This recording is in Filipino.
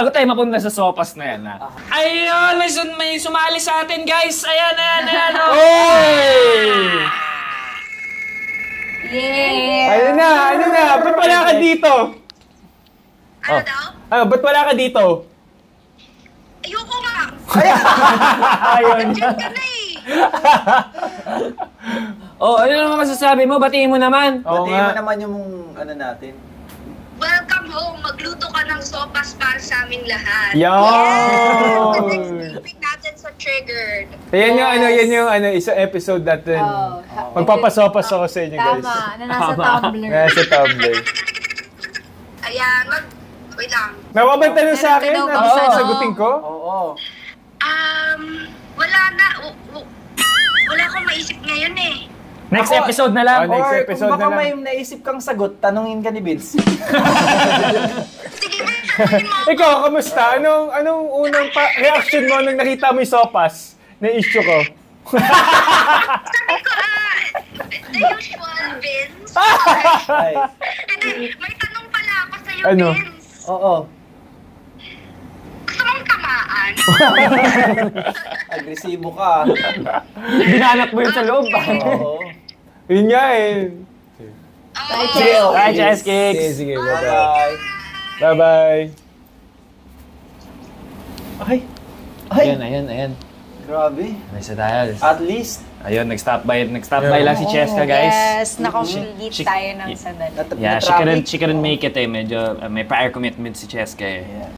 Bago tayo mapunta sa sopas na yan, ha? Ayun! May sumali sa atin, guys! Ayan! Oh! Yeah! Ayun na! Ba't wala ka dito? Ano daw? Ba't wala ka dito? Ayoko nga. Ayun. Diyan ka na eh. Ano naman masasabi mo? Batiin mo naman. Batiin mo naman yung ano natin. Welcome home. Magluto ka ng sopas para sa aming lahat. Yo! Next natin sa Triggered. Yan yung isang episode natin. Magpapasopas ako sa inyo, guys. Tama, nasa Tumblr. Nasa Tumblr. Ayan, wait lang. May tanong sa akin? Sagutin ko? Oo. Wala na. Wala akong maisip ngayon eh. Next episode na lang. Next episode na lang. Kung baka may naisip kang sagot, tanungin ka ni Vince. Sige, ikaw, kamusta? Anong unang reaction mo nung nakita mo yung sopas na issue ko? sabi ko, the usual, Vince. May tanong pala ako sa'yo, Vince. Oo. Gusto mong tamaan? Agresibo ka. Binanak mo yun sa loob. Oo. Yun nga eh. Bye, Chess Cakes. Sige, bye-bye. Bye-bye. Ayan. Grabe. Nasa tayo. At least. Ayun, nag-stop by lang si Cheska, guys. Yes, na-complete tayo ng sandali. Yeah, she couldn't make it eh. Medyo may prior commitment si Cheska eh.